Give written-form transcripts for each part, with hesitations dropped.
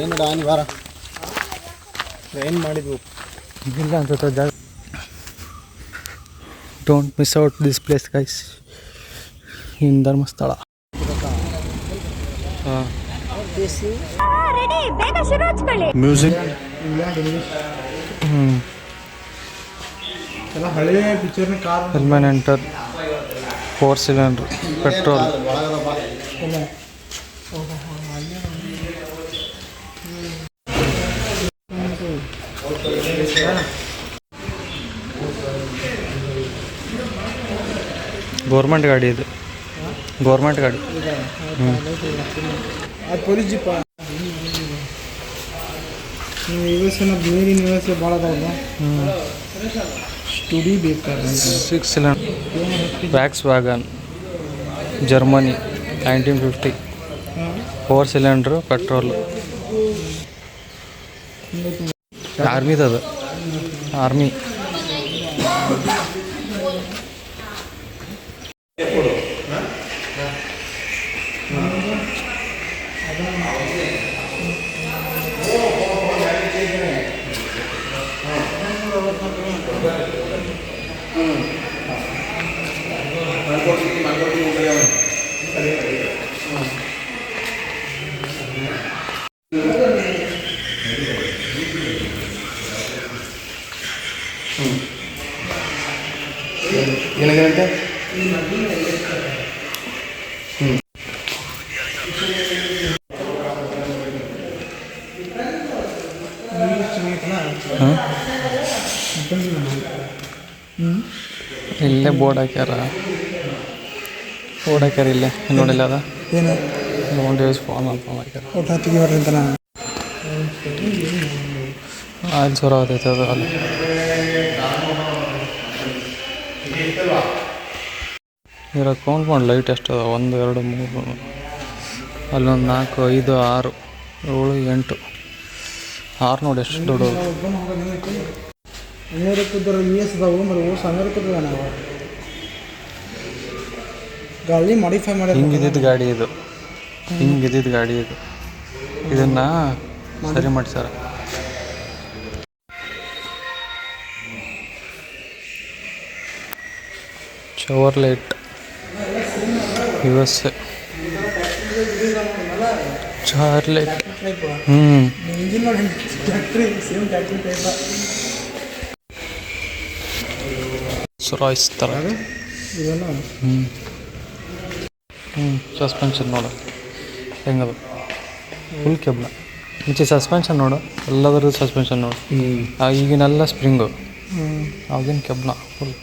ಏನು ರಾಣಿ ವಾರ ಏನು ಮಾಡಿದ್ವು ಇಲ್ಲ ಅಂತ ಜಾಗ. Don't miss out this place guys in Dharmasthala. Music ಹಳೆಯ ಪಿಕ್ಚರ್ನ car helmet enter 4 cylinder petrol. Government ಗಾಡಿ ಇದು, ಗೌರ್ಮೆಂಟ್ ಗಾಡಿ. ಅದು ಪೊಲೀಸ್ ಜೀಪ. ವ್ಯವಸ್ಥೆ ನೀರಿನ ವ್ಯವಸ್ಥೆ ಭಾಳ ಅದಾವಲ್ಲ. Studebaker 6 cylinder Volkswagen Germany 1950 4 cylinder petrol. ಆರ್ಮಿದದ ಆರ್ಮಿ. ಏನಾಗಂತೆ ಇಲ್ಲೇ ಬೋರ್ಡ್ ಹಾಕ್ಯಾರ ಇಲ್ಲೇ ನೋಡಿಲ್ಲ ಅದ ಏನು ನೋಡಿ ಫಾರ್ಮ್ ಹಾಕ್ಯಾರ. ಅಲ್ಲಿ ಸ್ವರ ಆತೈತೆ ಅದು ಅಲ್ಲಿ. ಇರೋ ಕೌಂಟ್ ಮಾಡಿ ಲೈಟ್ ಎಷ್ಟು ಅದ 1 2 3 ಅಲ್ಲೊಂದು 4 5 6 7 8 6 ನೋಡಿ ಎಷ್ಟು ದೊಡ್ಡದು. ಗಾಡಿ ಮಾಡಿಫೈ ಮಾಡಿ ಹಿಂಗಿದ್ದಿದ್ದು ಗಾಡಿ ಇದು, ಹಿಂಗಿದ್ದಿದ್ದು ಗಾಡಿ ಇದು. ಇದನ್ನು ಸರಿ ಮಾಡ್ಸಾರ. Chevrolet USA Charlotte. ರಾಯ್ಸ್ ಥರ. ಸಸ್ಪೆನ್ಷನ್ ನೋಡು ಹೆಂಗದು, ಫುಲ್ ಕೆಬ್ಲ. ಮುಂಚೆ ಸಸ್ಪೆನ್ಷನ್ ನೋಡು, ಎಲ್ಲದರದ್ದು ಸಸ್ಪೆನ್ಷನ್ ನೋಡು. ಈಗಿನೆಲ್ಲ ಸ್ಪ್ರಿಂಗು, ಆಗಿನ ಕೆಬ್ಲ ಫುಲ್.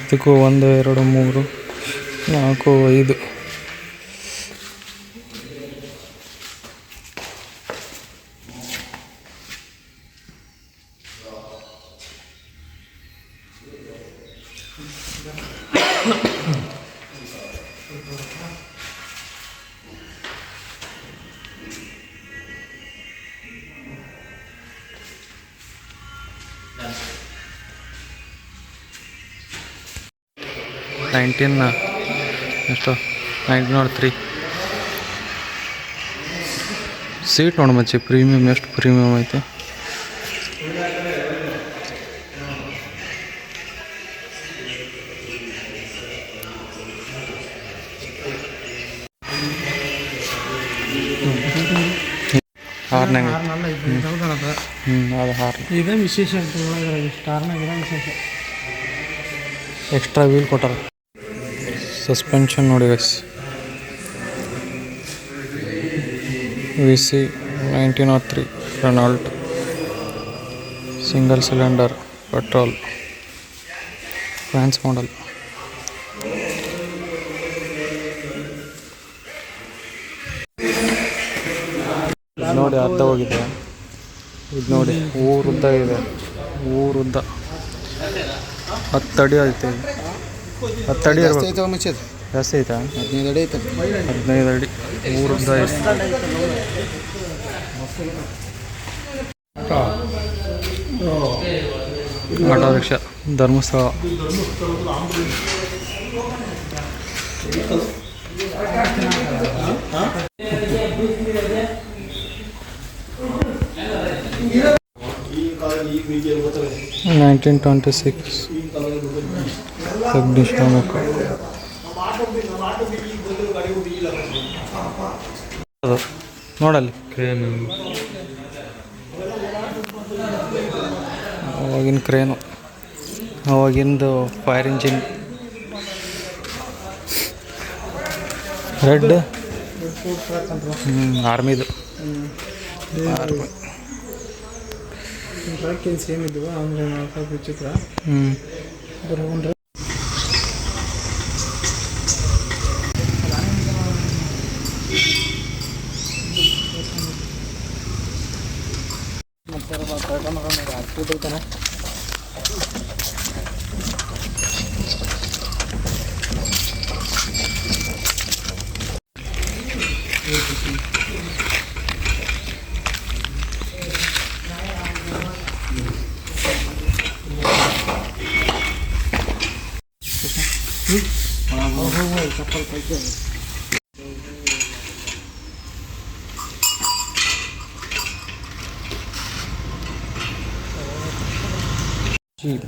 ಇದಕ್ಕೂ 1 2 3 4 5 1903 ಸೀಟ್ ನೋಡು ಮಚ್ಚಿ. ಪ್ರೀಮಿಯಮ್ ಎಷ್ಟು ಪ್ರೀಮಿಯಮ್ ಐತೆ. ಹಾರ್ನಾಗ ಅದು ಹಾರ್ನ್ ಇದೇ ವಿಶೇಷ. ಸ್ಟಾರ್ನಾಗ ವಿಶೇಷ ಎಕ್ಸ್ಟ್ರಾ ವೀಲ್ ಕೊಟ್ಟಾರ. ಸಸ್ಪೆನ್ಷನ್ ನೋಡಿ guys, VC 1903 Renault single cylinder petrol France model. ನೋಡಿ ಅರ್ಧ ಹೋಗಿದೆ. ಇದು ನೋಡಿ ಊರುದ್ದ ಇದೆ, ಊರುದ್ದ 10 ಅಡಿ ಐತೆ. 10 ಅಡಿ ಇರ್ಬೇಕು. ಜಾಸ್ತಿ ಐತಾ? 15 ಅಡಿ ಐತೆ. 15 ಅಡಿ ಊರುದ್ದ ಐತೆ. Auto rickshaw Dharmasthala. ನೈನ್ಟೀನ್ 26 ಅಗ್ನಿಶಾಮಕ. ನೋಡಲ್ಲಿ ಕ್ರೇನು, ಅವಾಗಿನ ಕ್ರೇನು, ಅವಾಗಿಂದು ಫೈರ್ ಇಂಜಿನ್. ರೆಡ್ ಆರ್ಮಿದು. ಸೇಮ್ ಇದ್ವು ಅಂದರೆ ಸ್ವಲ್ಪ ವಿಚಿತ್ರ.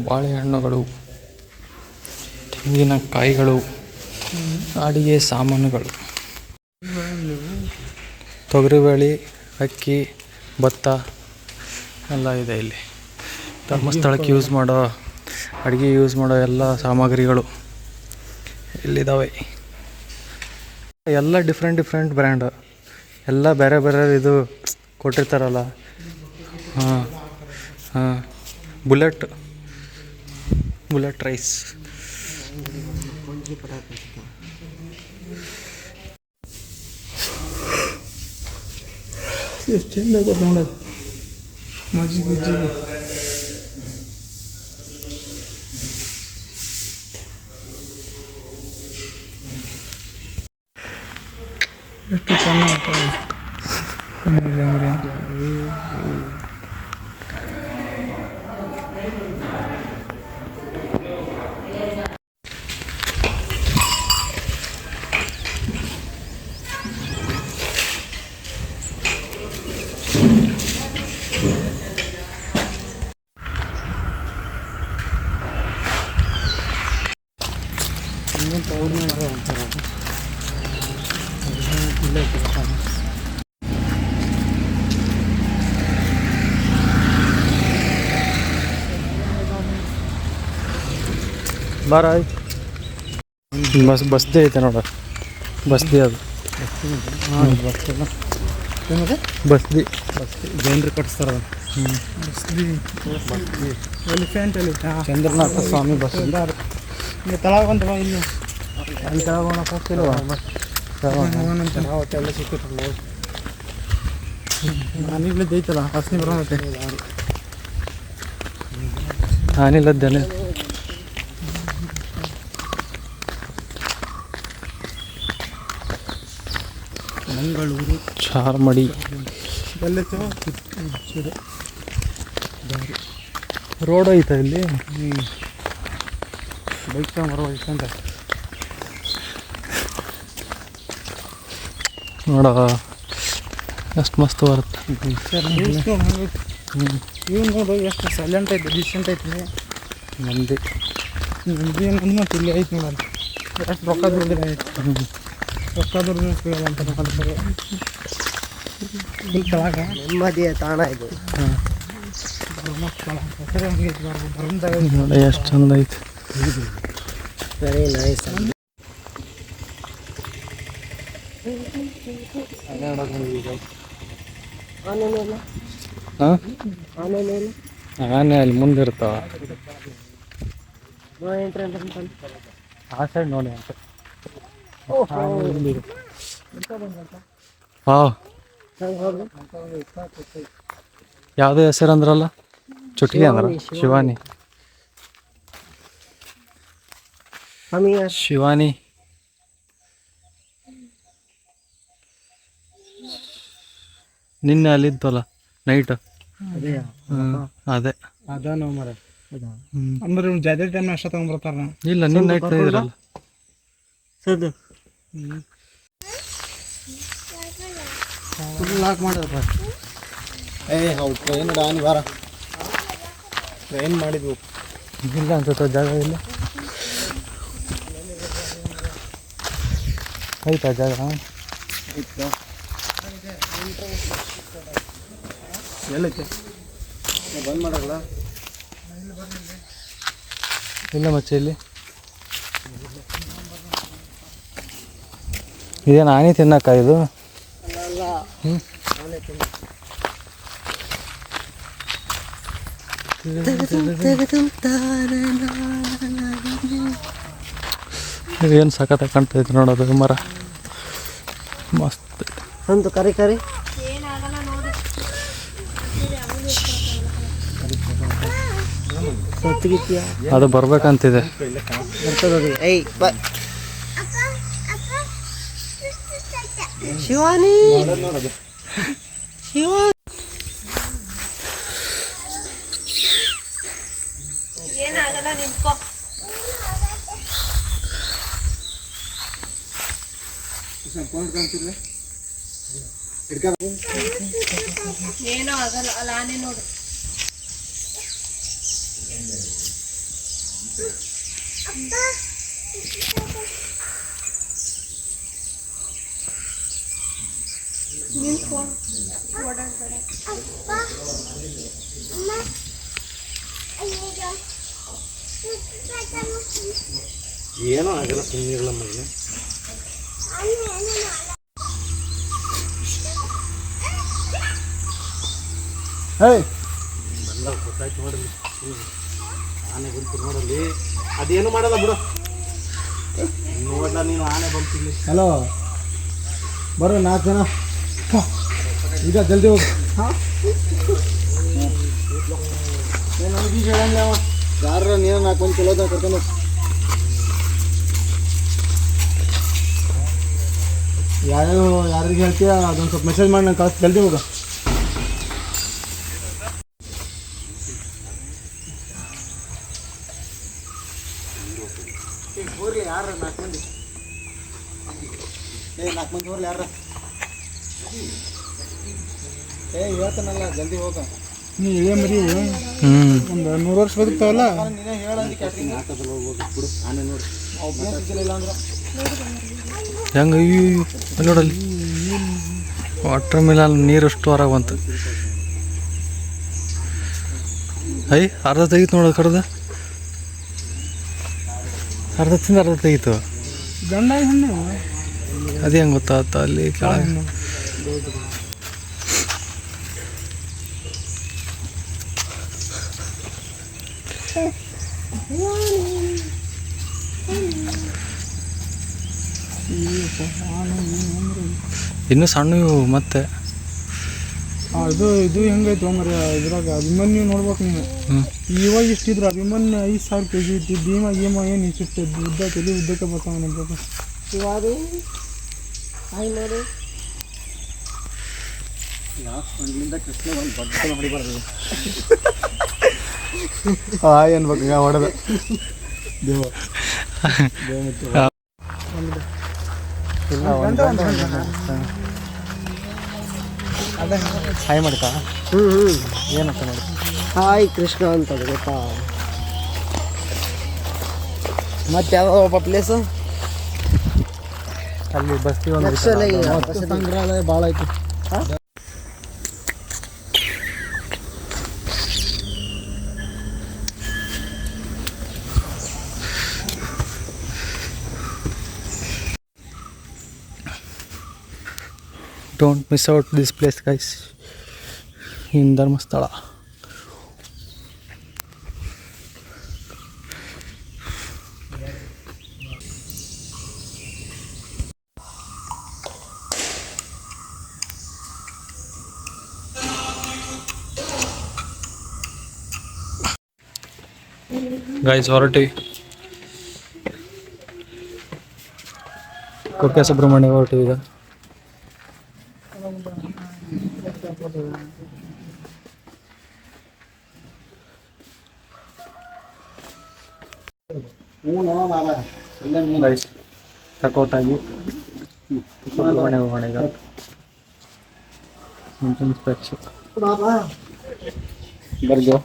ಬಾಳೆಹಣ್ಣುಗಳು, ತೆಂಗಿನಕಾಯಿಗಳು, ಅಡಿಗೆ ಸಾಮಾನುಗಳು, ತೊಗರಿಬೇಳೆ, ಅಕ್ಕಿ, ಭತ್ತ ಎಲ್ಲ ಇದೆ ಇಲ್ಲಿ. ಧರ್ಮಸ್ಥಳಕ್ಕೆ ಯೂಸ್ ಮಾಡೋ, ಅಡುಗೆ ಯೂಸ್ ಮಾಡೋ ಎಲ್ಲ ಸಾಮಗ್ರಿಗಳು ಇಲ್ಲಿದ್ದಾವೆ. ಎಲ್ಲ ಡಿಫ್ರೆಂಟ್ ಬ್ರ್ಯಾಂಡ್, ಎಲ್ಲ ಬೇರೆ ಬೇರೆ ಇದು ಕೊಟ್ಟಿರ್ತಾರಲ್ಲ. Bullet rice. ಎಷ್ಟು ಚಂದ ಆಗೋದು ನೋಡೋದು, ಮಜ್ಜಿಗೆ. ಎಷ್ಟು ಚೆನ್ನಾಗಿ ಬಾರ ಬಸ್ದೇ ಐತೆ ನೋಡ, ಬಸ್ದಿ ಅದು. ಬಸ್ದಿ ಜನರು ಕಟ್ಸ್ತಾರ. ಎಲಿಫೆಂಟ್ ಅಲ್ಲಿ ಚಂದ್ರನಾಥ ಸ್ವಾಮಿ ಬಸ್. ತಳಗೊಂತ ಇಲ್ಲಿ ಅಲ್ಲಿ ತಳಗೋಣ ಹೋಗ್ತಿಲ್ವ? ಅವತ್ತೆಲ್ಲ ಸಿಕ್ಕಿರಲ್ಲ. ನಾನಿಗ್ಲದ್ದು ಐತಲ್ಲ ವಾಸನೆ ಬರೋತ್ತೆ. ನಾನಿಲ್ಲದ್ದೇನೆ. ಮಂಗಳೂರು ಚಾರ್ಮಡಿ ರೋಡ್ ಐತೆ ಇಲ್ಲಿ. ಬೈಕ್ ತಗೊಂಡ್ಬರ್ಬೇಕಂತ ನೋಡ, ಎಷ್ಟು ಮಸ್ತ್ ಬರುತ್ತೆ. ಇವ್ ನೋಡು ಎಷ್ಟು ಸೈಲೆಂಟ್ ಐತೆ, ಡಿಸೆಂಟ್ ಐತಿ. ನಂದಿ ಏನಂದ್ರೆ ಮತ್ತೆ ಇಲ್ಲಿ ಐತೆ ನೋಡಲ್ಲ, ಎಷ್ಟು ರೊಕ್ಕ ದುಡ್ಡಿಲ್ಲ ಐತೆ. ರೊಕ್ಕ ದುಡ್ಡು ಸಿಗಲ್ಲ ಅಂತ ಫುಲ್ ಕೆಳಗ ನೆಮ್ಮದಿಯ ತಾಣ ಇದು. ನೋಡಿ ಎಷ್ಟು ಚಂದ ಐತೆ. Very nice. ಆನೆ ಅಲ್ಲಿ ಮುಂದೆ ಇರ್ತಾವ. ಆ ಸೈಡ್ ನೋಡಿ ಅಂತ. ಯಾವುದೇ ಹೆಸರು ಅಂದ್ರಲ್ಲ, ಚುಟ್ಕಿ ಅಂದ್ರ ಶಿವಾನಿ. ಶಿವಾನಿ ನಿನ್ನೆ ಅಲ್ಲಿದ್ದಲ್ಲ ನೈಟ್. ಅದೇ ಅದ ನಾವು ಮರ ಅಂದ್ರೆ ಜಾತ್ರೆ ಟೈಮ್ ಅಷ್ಟ ತಗೊಂಡ್ಬರ್ತಾರ. ಇಲ್ಲ ನಿನ್ನ ನೈಟ್ ಇದ್ರಲ್ಲ ಸದ್ದು ಲಾಕ್ ಮಾಡಿದ್ರಪ್ಪ. ಹೌದು ಟ್ರೈನ್ ರಾಣಿ ಬಾರ ಟ್ರೈನ್ ಮಾಡಿದ್ವು. ಇಲ್ಲ ಅನ್ಸುತ್ತೆ ಜಾಗ ಇಲ್ಲ. ಆಯ್ತಾ ಜಾಗ ಎಲ್ಲೈತೆ ಬಂದ್ ಮಾಡಲ್ಲ. ಇಲ್ಲ ಮಚ್ಚ ಇಲ್ಲಿ ಇದೇನು ಆನೆ ತಿನ್ನಕ್ಕ ಇದು? ಹ್ಞೂ ಏನು ಸಖತ್ತಾಗಿ ಕಾಣ್ತೈತೆ ನೋಡೋದು ಮರ ಮಸ್ತ್. ಅಂತ ಕರಿ ಕರಿ ಸತ್ತಿಗಿತ್ತೀಯ ಅದು ಬರ್ಬೇಕಂತಿದೆ. ಬರ್ತದ. ಏಯ್ ಬಾ ಶಿವಾನಿ ಶಿವ ಏನಾಗಲ್ಲ ನಿಂತ್ಕೋ. ಏನೋ ಆಗಲ್ಲ ಅಲ್ಲ ಆನೆ ನೋಡು. ನಿಂತ್ಕೋ ಓಡಾಡ್ಬೇಡ. ಏನೋ ಆಗಲ್ಲ ಸುಮ್ಮನಿರಲ್ಲ ಮಗನ. ಗೊತ್ತಾಯ್ತು ನೋಡಲಿ ಆನೆ ಬಂತು ನೋಡಲ್ಲಿ. ಅದೇನು ಮಾಡಲ್ಲ ಬಿಡು ನೋಡ್ಲ ನೀನು ಆನೆ ಬಂತಿಲ್ಲಿ. ಹಲೋ ಬರ್ರಿ 4 ಜನ ಈಗ ಜಲ್ದಿ ಹೋಗಿ. ಯಾರ ನೀನು 4 ಕಿಲೋ ಕರ್ಕೊಂಡು ಯಾರಿಗೆ ಹೇಳ್ತೀಯ ಅದೊಂದು ಸ್ವಲ್ಪ ಮೆಸೇಜ್ ಮಾಡಿ ನಾನು ಕಳಿಸ್. ಜಲ್ದಿ ಹೋಗ. ಹೋಗ್ಲಿ ಯಾರು 4 ಮಂದಿ. 4 ಮಂದಿ ಹೋಗ್ಲಿ ಯಾರ. ಹೇಳ್ತಾನಲ್ಲ ಜಲ್ದಿ ಹೋಗ. ನೀ ಇಳಿಯ ಮರಿ ಒಂದು 100 ವರ್ಷ ಬದುಕ್ತಾವಲ್ಲ. ನೀನೇ ಹೇಳಂದಿ ಕ್ಯಾಟ್ರಿಂಗ್ ಆಟೋದಲ್ಲಿ ಹೋಗ್ಬೋದು ಬಿಡು. ಆನೆ ನೋಡಿ ಇಲ್ಲ ಅಂದ್ರೆ ಹೆಂಗೆ ಅಯ್ಯೋ ನೋಡಲ್ಲಿ ವಾಟರ್ ಮಿಲನ್ ನೀರಷ್ಟು ಹೊರಗೆ ಬಂತು. ಅರ್ಧ ತೆಗಿತು ನೋಡೋದು ಕಡ್ದು. ಅರ್ಧ ತಿಂದು ಅರ್ಧ ತೆಗಿತು. ಗಂಡ ಹೆಣ್ಣು ಅದೇ ಹೆಂಗೆ ಗೊತ್ತಾಗ್ತ ಅಲ್ಲಿ ಕೆಳಗೆ. ಇನ್ನೂ ಸಣ್ಣ ಇವು ಮತ್ತೆ ಇದು ಹೆಂಗೈತೆ ಮರ ಇದ್ರಾಗ ಅಭಿಮನ್ಯು ನೋಡ್ಬೇಕು ನೀನು. ಇವಾಗ ಇಷ್ಟಿದ್ರು ಅಭಿಮನ್ಯು 5,000 kg ಇತ್ತು. ಭೀಮ ಏನು ಇಷ್ಟಿತ್ತು ಉದ್ದ ತಲೆ ಉದ್ದಕ್ಕೆ ಬರ್ತಾವ ನಮ್ಮ ಶಿವಾರಿ ಆಯ್ ನೋಡಿ ಯಾವ ಕೃಷ್ಣ ಒಂದು ಬಡ್ಡ ಹೊಡಿಬಾರ್ದು. ಅನ್ಬೇಕು ಹೊಡೆದ ದೇವ ಹಾಯ್ ಮಾಡ್ತಾ ಏನಂತ ನೋಡಿ. ಹಾಯ್ ಕೃಷ್ಣ ಅಂತ ಗೊತ್ತಾ. ಮತ್ತೆ ಯಾವ ಪ್ಲೇಸು ಅಲ್ಲಿ ಬಸ್ತಿ ಒಂದು ಸಂಗ್ರಹಾಲಯ ಭಾಳ ಐತಿ. Don't miss out this place, guys, in Dharmasthala. Guys, ಹೊರಟಿವಿ Kukke Subrahmanya ಹೊರಟಿವಿ ಈಗ. ಗೈಸ್ ಚಕೌಟಾಗಿ ಮನೆಗೆ ಹೋಗೋಣ ಈಗ. ಸ್ಪೆಕ್ಸ್ ಬರ್ಗೋ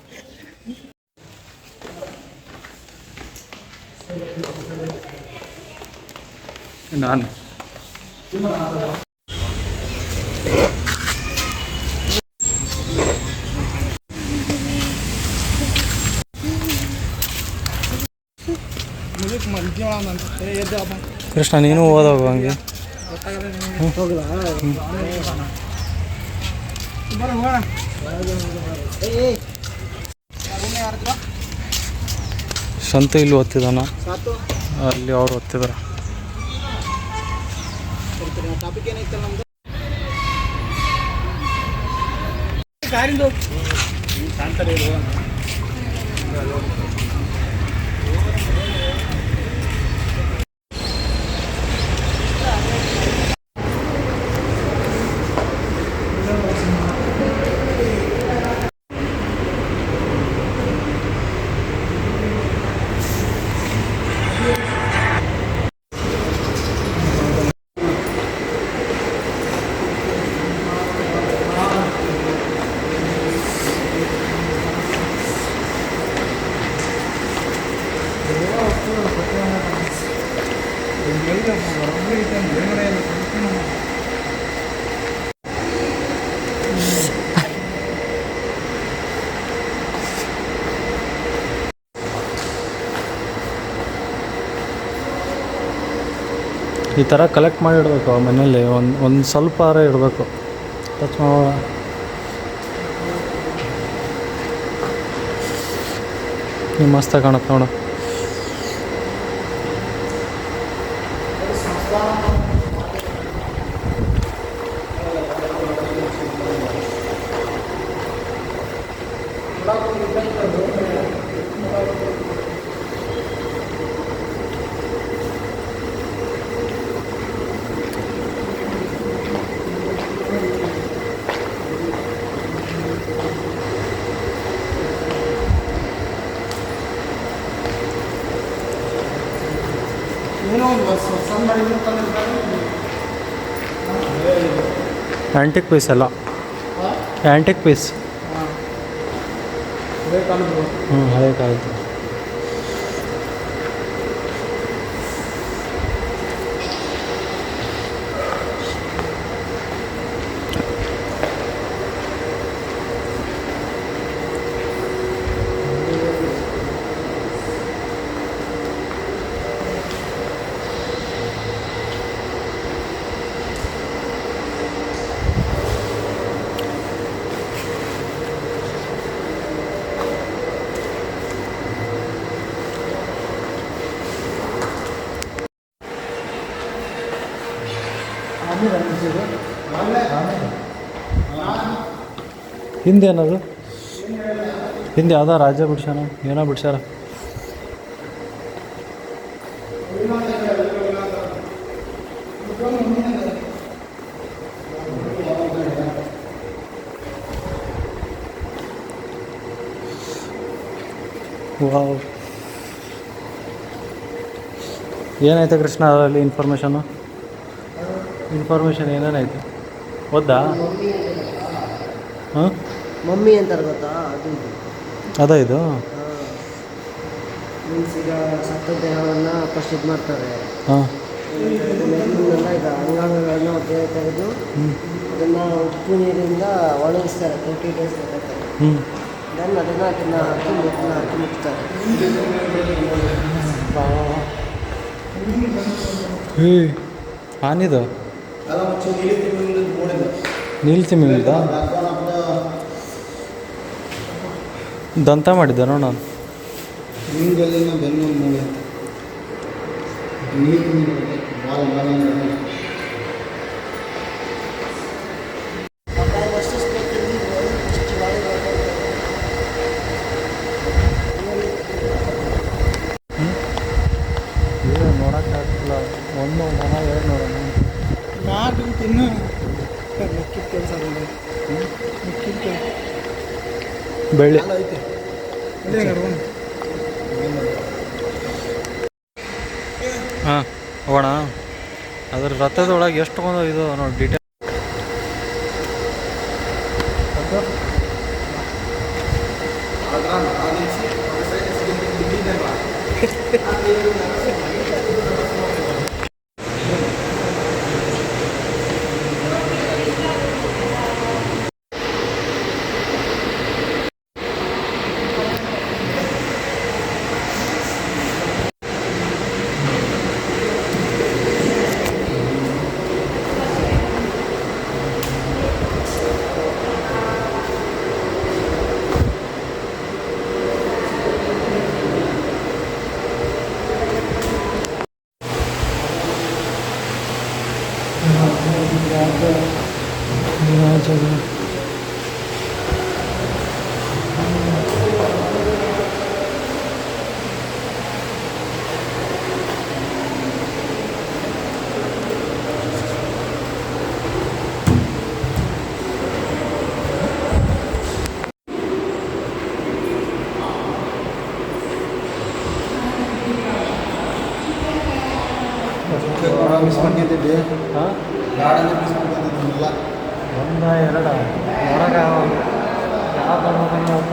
ನಾನು ಕೃಷ್ಣ ನೀನು ಓದೋಗು ಹಂಗೆ. ಸಂತು ಇಲ್ಲಿ ಓದ್ತಿದ್ದಾನ, ಅಲ್ಲಿ ಅವ್ರು ಓದ್ತಿದಾರ. ಈ ಥರ ಕಲೆಕ್ಟ್ ಮಾಡಿ ಇಡಬೇಕು ಮನೇಲಿ. ಒಂದು ಸ್ವಲ್ಪ ಇಡಬೇಕು. ಟಚ್ ಮಾಡುವ ನೀವು ಮಸ್ತಾಗಿ ಕಾಣುತ್ತೆ ನೋಡು. ಆ್ಯಂಟಿಕ್ ಪೀಸ್ ಎಲ್ಲ, ಆ್ಯಂಟಿಕ್ ಪೀಸ್. ಹಳೆ ಕಾಲದ್ದು. ಹಿಂದೆ ಏನದು, ಹಿಂದೆ ಯಾವುದೋ ರಾಜ್ಯ ಬಿಡ್ಸ್ಯಾನ, ಏನೋ ಬಿಡ್ಸ್ಯಾರ. ವಾವ್, ಏನಾಯ್ತು ಕೃಷ್ಣ ಅದರಲ್ಲಿ ಇನ್ಫಾರ್ಮೇಷನ್ ಏನೇನಾಯ್ತು ಓದ್ದಾ? ಹಾಂ, ಮಮ್ಮಿ ಅಂತಾರೆ ಗೊತ್ತಾ, ಅದು ಅದ ಇದು ಮೀನ್ಸ್ ಈಗ ಸತ್ತ ದೇಹವನ್ನು ಫಸ್ಟ್ ಇದು ಮಾಡ್ತಾರೆ. ಹಾಂ, ಮೆದುಳಿನೆಲ್ಲ ಈಗ ಅಂಗಾಂಗಗಳನ್ನ ತೆಗೆದು ಅದನ್ನು ಉಪ್ಪು ನೀರಿಂದ ಒಣಗಿಸ್ತಾರೆ 20 days ಬೇಕಾಗ್ತದೆ. ದೆನ್ ಅದನ್ನು ಹಾಕಿ ಮುಚ್ತಾರೆ. ಆನಿದು ನೀಲ್ತಿಮಿಂದ ದಂತ ಮಾಡಿದ್ದೆ ನೋಡ ನಾನು. ನೋಡೋಕ್ಕಾಗ್ತಿಲ್ಲ. ಒಂದು ಮನ 2 ನೋಡೋಣ. ನಾಲ್ಕು ತಿನ್ನು ಮಿಕ್ಕಿದ ಕೆಲಸ ಮಿಕ್ಕಿದ ಬೆಳ್ಳಿ ಐತೆ. ಹಾಂ ಹೋಗೋಣ. ಅದ್ರ ರಥದೊಳಗೆ ಎಷ್ಟು ಇದು ನೋಡಿ ಡೀಟೇಲ್. ಮಿಸ್ ಮಾಡ್ತಿದ್ದೆ. ಹಾಂ ಗಾರ್ಡನ್ ಮಿಸ್ ಮಾಡ್ತಿದ್ದಿಲ್ಲ. ಒಂದು ಎರಡು ನೋಡೋಕೆ ಯಾವ ಬರ್ಬೇಕಂತ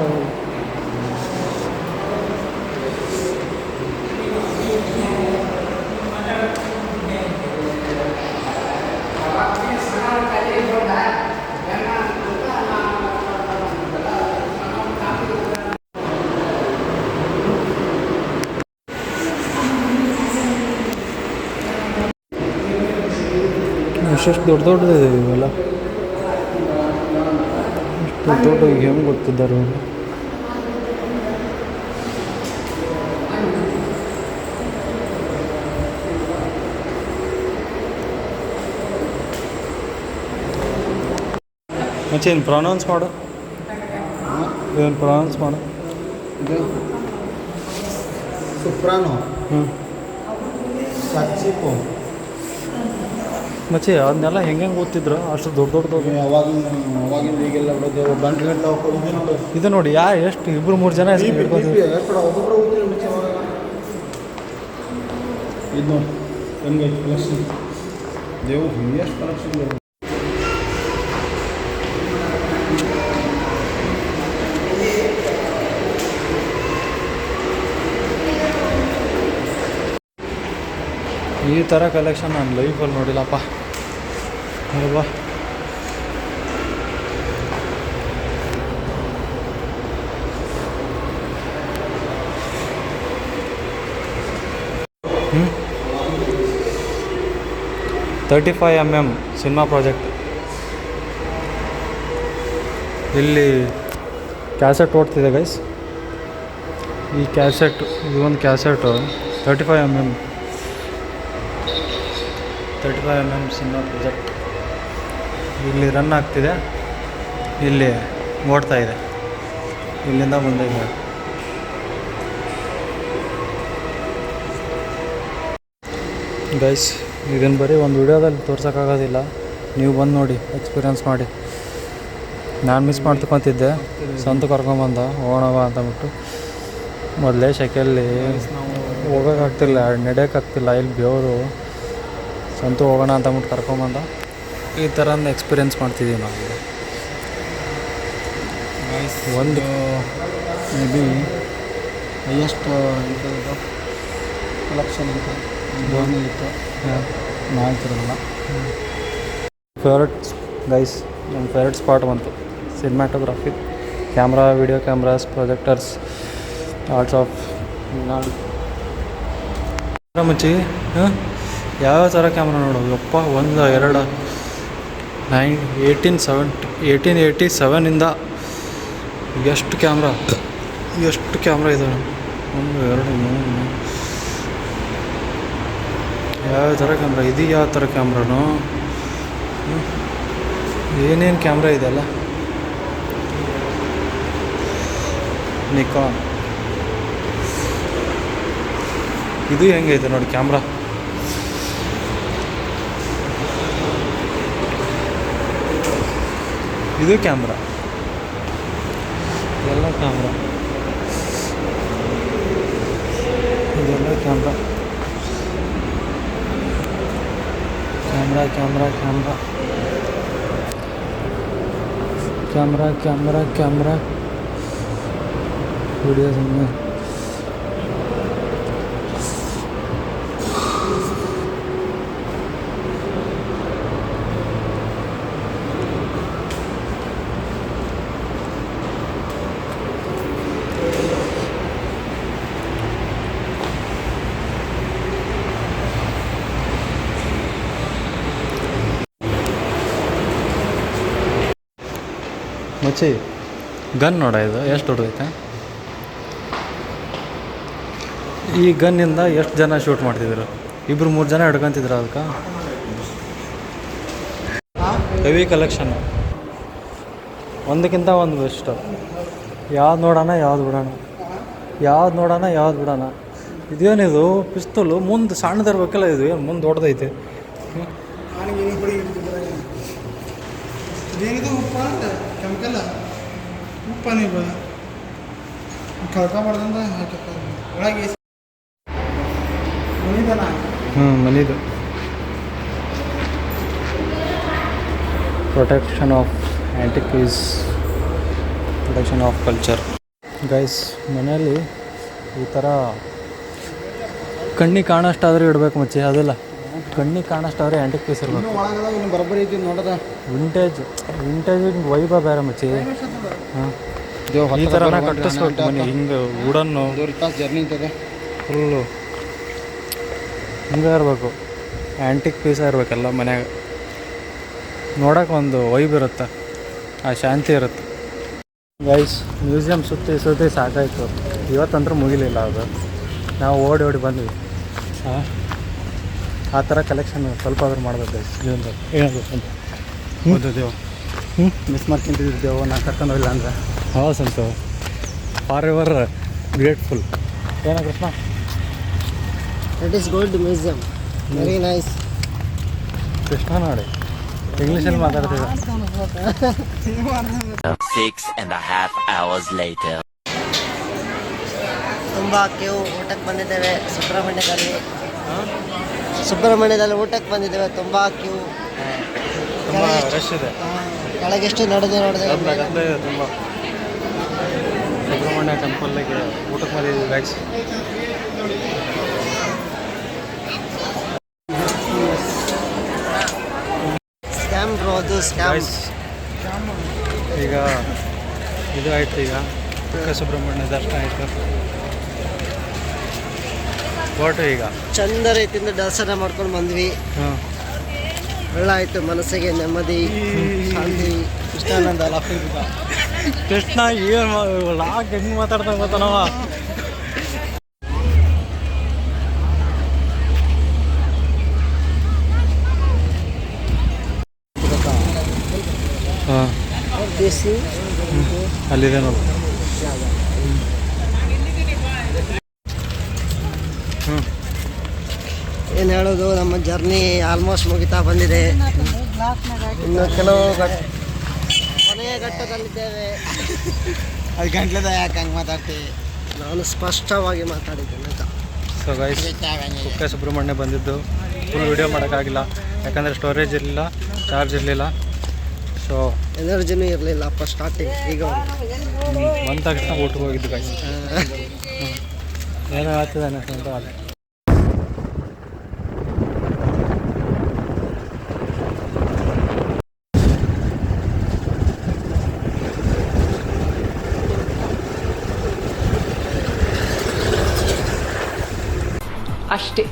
ಎಷ್ಟೆಷ್ಟು ದೊಡ್ಡ ದೊಡ್ಡದಿದೆ ಇವೆಲ್ಲ. ಎಷ್ಟು ದೊಡ್ಡ ಹೆಂಗೆ ಗೊತ್ತಿದ್ದಾರೆ ಇವರು. ಮಚ್ಚಿ ಏನು ಪ್ರೊನೌನ್ಸ್ ಮಾಡು, ಏನು ಪ್ರೊನೌನ್ಸ್ ಮಾಡು. ಇದು ಸುಪ್ರಾನೋ ಹ್ಞೂ ಸಚ್ಚಿಪೋ. ಮಚ್ಚಿ ಅದನ್ನೆಲ್ಲ ಹೆಂಗೆ ಓದ್ತಿದ್ರು ಅಷ್ಟು ದೊಡ್ಡ ದೊಡ್ಡದು. ಅವಾಗಿಂದ ಈಗೆಲ್ಲ ಬಿಡೋದು ಗಂಟು ಗಂಟೆ ಹೋಗೋದು ನೋಡಿ. ಇದು ನೋಡಿ ಎಷ್ಟು ಇಬ್ಬರು ಮೂರು ಜನ ಹಿಡ್ಬೋದು. ಒಬ್ಬೊಬ್ಬರು ಹೋಗ್ತೀವಿ ಮುಂಚೆ ಅವಾಗ. ಇದು ನೋಡಿ ಹೆಂಗೆ ಕಲೆಕ್ಷನ್ ದೇವು ಎಷ್ಟು ಕಲೆಕ್ಷನ್. ಈ ಥರ ಕಲೆಕ್ಷನ್ ನಾನು ಲೈಫಲ್ಲಿ ನೋಡಿಲ್ಲಪ್ಪ ಅಲ್ವಾ. ಹ್ಞೂ 35mm ಸಿನಿಮಾ ಪ್ರಾಜೆಕ್ಟ್. ಇಲ್ಲಿ ಕ್ಯಾಸೆಟ್ ಓಡ್ತಿದೆ ಗೈಸ್. ಈ ಕ್ಯಾಸೆಟ್ ಇದು ಒಂದು ಕ್ಯಾಸೆಟು 35mm ಸಿನಿಮಾ ಪ್ರಾಜೆಕ್ಟ್ ಇಲ್ಲಿ ರನ್ ಆಗ್ತಿದೆ, ಇಲ್ಲಿ ಓಡ್ತಾ ಇದೆ, ಇಲ್ಲಿಂದ ಮುಂದೆ ಇದೆ. ಗೈಸ್ ಇದನ್ನು ಬರೀ ಒಂದು ವಿಡಿಯೋದಲ್ಲಿ ತೋರ್ಸೋಕ್ಕಾಗೋದಿಲ್ಲ, ನೀವು ಬಂದು ನೋಡಿ, ಎಕ್ಸ್ಪೀರಿಯನ್ಸ್ ಮಾಡಿ. ನಾನು ಮಿಸ್ ಮಾಡ್ತಕೊಂತಿದ್ದೆ, ಸ್ವಂತ ಕರ್ಕೊಂಬಂದ ಹೋಗೋಣವ ಅಂತಂದ್ಬಿಟ್ಟು. ಮೊದಲೇ ಶೆಕೆಯಲ್ಲಿ ಹೋಗೋಕ್ಕಾಗ್ತಿಲ್ಲ, ನಡೆಯೋಕ್ಕಾಗ್ತಿಲ್ಲ, ಇಲ್ಲಿ ಬೆವರು. ಸ್ವಂತ ಹೋಗೋಣ ಅಂತಂದ್ಬಿಟ್ಟು ಕರ್ಕೊಂಬಂದ. ಈ ಥರ ಎಕ್ಸ್ಪೀರಿಯನ್ಸ್ ಮಾಡ್ತಿದ್ದೀವಿ ನಾವು. ಒಂದು ಮೇ ಬಿ ಹೈಯೆಸ್ಟ್ ಇದು ಕಲೆಕ್ಷನ್ ಅಂತ ಇತ್ತು ಮಾಡ್ತಿರಲ್ಲ. ಫೇವ್ರೆಟ್ ಗೈಸ್, ನಮ್ಮ ಫೇವ್ರೆಟ್ ಸ್ಪಾಟ್ ಬಂತು. Cinematography, camera, video cameras, projectors, arts of ಮುಚ್ಚಿ. ಹಾಂ ಯಾವ ಥರ ಕ್ಯಾಮ್ರಾ ನೋಡು ಯಪ್ಪ. ಒಂದು ಎರಡು 1887ಇಂದ ಎಷ್ಟು ಕ್ಯಾಮ್ರಾ ಇದೆ. ಒಂದು ಎರಡು ಮೂರು ಯಾವ ಥರ ಕ್ಯಾಮ್ರಾ ಇದು, ಯಾವ ಥರ ಕ್ಯಾಮ್ರಾನು, ಏನೇನು ಕ್ಯಾಮ್ರಾ ಇದೆಲ್ಲ. ನಿಕಾನ್ ಇದು ಹೆಂಗೈತೆ ನೋಡಿ ಕ್ಯಾಮ್ರಾ. ಇದು ಕ್ಯಾಮ್ರಾ, ಇದೆಲ್ಲ camera. Camera camera camera camera camera camera video ಸುಮ್ಮನೆ ಮಚ್ಚಿ ಗನ್ ನೋಡ ಇದು ಎಷ್ಟು ದೊಡ್ಡದೈತೆ. ಈ ಗನ್ನಿಂದ ಎಷ್ಟು ಜನ ಶೂಟ್ ಮಾಡ್ತಿದ್ರು? 2-3 ಜನ ಹಿಡ್ಕೊಂತಿದ್ರು. ಅದಕ್ಕೆ ಹೆವಿ ಕಲೆಕ್ಷನ್, ಒಂದಕ್ಕಿಂತ ಒಂದು ಬೆಸ್ಟು. ಯಾವ್ದು ನೋಡೋಣ ಯಾವ್ದು ಬಿಡೋಣ, ಯಾವ್ದು ನೋಡೋಣ ಯಾವ್ದು ಬಿಡೋಣ. ಇದೇನಿದು ಪಿಸ್ತೂಲು ಮುಂದೆ ಸಣ್ಣದಿರ್ಬೇಕಲ್ಲ, ಇದು ಏನು ಮುಂದೆ ದೊಡ್ಡದೈತೆ. ಇದೇನಿದು ಉಪ್ಪ ಅಂತ ಕೆಮಿಕಲ್ಲ ಉಪ್ಪ ನೀವು ಕಳ್ಕೊಬಾರ್ದಂತ ಹಾಕಪ್ಪ ಒಳಗೆ ಮನಿದಲ್ಲ. ಮನಿದು protection of antique piece, protection of culture. Guys, ಮನೆಯಲ್ಲಿ ಈ ಥರ ಕಣ್ಣಿಗೆ ಕಾಣೋಷ್ಟಾದರೂ ಇಡಬೇಕು ಮಚ್ಚಿ. ಅದಲ್ಲ, ಕಣ್ಣಿಗೆ ಕಾಣೋಷ್ಟಾದ್ರೆ ಆ್ಯಂಟಿಕ್ ಪೀಸ್ ಇರಬೇಕು. ಒಳಗದ ಇನ್ನು ಬರೋಬ್ಬರಿ ಐತಿ ನೋಡೋದ. ವಿಂಟೇಜ್ ವೈಭವ ಬೇರೆ ಮಚ್ಚಿ. ಹಾಂ, ಈ ಥರನ ಕಟ್ಟಿಸ್ಬೇಕು ಮನೆ. ಹಿಂಗೆ ವುಡನ್ನು ಜರ್ನಿ ಇರ್ತದೆ ಫುಲ್ಲು ಹಿಂಗೆ ಇರಬೇಕು. ಆ್ಯಂಟಿಕ್ ಪೀಸ ಇರಬೇಕೆಲ್ಲ ಮನ್ಯಾಗ. ನೋಡೋಕೆ ಒಂದು ವೈಬ್ ಇರುತ್ತೆ, ಆ ಶಾಂತಿ ಇರುತ್ತೆ. ಗೈಸ್, ಮ್ಯೂಸಿಯಂ ಸುತ್ತಿ ಸಾಕಾಯಿತು. ಇವತ್ತಂದ್ರೆ ಮುಗಿಲಿಲ್ಲ ಅದು. ನಾವು ಓಡಿ ಬಂದ್ವಿ. ಹಾಂ, ಆ ಥರ ಕಲೆಕ್ಷನ್ ಸ್ವಲ್ಪ ಆದ್ರೂ ಮಾಡ್ಬೇಕು ಗೈಸ್ ಜೀವನದಲ್ಲಿ. ಏನಾಗುತ್ತೆ ಅಂತ ಓದಿದ್ದೆವು. ಮಿಸ್ ಮಾಡ್ಕೊಂತಿದ್ದೇವೆ ನಾ ಕರ್ಕೊಂಡು ಹೋಗಿಲ್ಲ ಅಂದರೆ. ಹೌದು ಸಂತು, ಫಾರ್ ಎವರ್ ಗ್ರೇಟ್ಫುಲ್. ಏನೋ Krishna? That is gold museum, very nice. Krishna ನೋಡಿ ಇಂಗ್ಲೀಷಲ್ಲಿ ಮಾತಾಡ್ತಿದ್ದ. 6.5 hours later. ತುಂಬ ಕ್ಯೂ. ಊಟಕ್ಕೆ ಬಂದಿದ್ದೇವೆ ಸುಬ್ರಹ್ಮಣ್ಯದಲ್ಲಿ ಊಟಕ್ಕೆ ಬಂದಿದ್ದೇವೆ. ತುಂಬ ಕ್ಯೂ, ತುಂಬ ರಶ್ ಇದೆ. ಕೆಳಗೆಷ್ಟು ನಡೆದು ಗದ್ದಲ ಇದೆ ತುಂಬ. ಸುಬ್ರಹ್ಮಣ್ಯ ಟೆಂಪಲ್ಗೆ ಊಟಕ್ಕೆ ಬಂದಿದ್ದೀವಿ ಗೈಸ್. ಸ್ಕ್ಯಾಮ್ ಬ್ರೋ, ಅದು ಸ್ಕ್ಯಾಮ್. ಗೈಸ್, ಈಗ ಇದು ಆಯಿತು. ಈಗ ಕುಕ್ಕೆ ಸುಬ್ರಹ್ಮಣ್ಯ ದರ್ಶನ ಆಯಿತು. ಫೋಟೋ ಈಗ ಚಂದ ರೀತಿಯಿಂದ ದರ್ಶನ ಮಾಡ್ಕೊಂಡು ಬಂದ್ವಿ. ಹಾಂ, ಒಳ್ಳಾಯಿತು, ಮನಸ್ಸಿಗೆ ನೆಮ್ಮದಿ, ಶಾಂತಿ. ಕೃಷ್ಣಾನಂದ ಕೃಷ್ಣ ಏನು ಲಾಕ್ ಹೆಂಗೆ ಮಾತಾಡ್ತಾ ಗೊತ್ತಾನವ. ಹಾಂ, ದೇಸಿ ಅಲ್ಲಿದೆ ನೋಡಿ. ಏನು ಹೇಳೋದು, ನಮ್ಮ ಜರ್ನಿ ಆಲ್ಮೋಸ್ಟ್ ಮುಗಿತಾ ಬಂದಿದೆ. ಇನ್ನು ಕೆಲವು ಕೊನೆಯ ಘಟ್ಟದಲ್ಲಿದ್ದೇವೆ. ಅದು ಗಂಟ್ಲದ ಯಾಕೆ ಹಂಗೆ ಮಾತಾಡ್ತೀವಿ? ನಾನು ಸ್ಪಷ್ಟವಾಗಿ ಮಾತಾಡಿದ್ದೇನೆ ಅಂತ. ಸೊ ಗೈಸ್, ಕುಕ್ಕೆ ಸುಬ್ರಹ್ಮಣ್ಯ ಬಂದಿದ್ದು ಫುಲ್ ವಿಡಿಯೋ ಮಾಡೋಕ್ಕಾಗಿಲ್ಲ, ಯಾಕಂದರೆ ಸ್ಟೋರೇಜ್ ಇರಲಿಲ್ಲ, ಚಾರ್ಜ್ ಇರಲಿಲ್ಲ. ಸೊ ಎನರ್ಜಿನೂ ಇರಲಿಲ್ಲ ಅಪ್ಪ ಸ್ಟಾರ್ಟಿಂಗ್. ಈಗ ಬಂದ ತಕ್ಷಣ ಊಟಕ್ಕೆ ಹೋಗಿದ್ದು ಗೈಸ್. ಏನೋ ಆಗ್ತದೆ ಅನ್ನಿಸ್ತು ಅದೇ. ಅಷ್ಟೇ.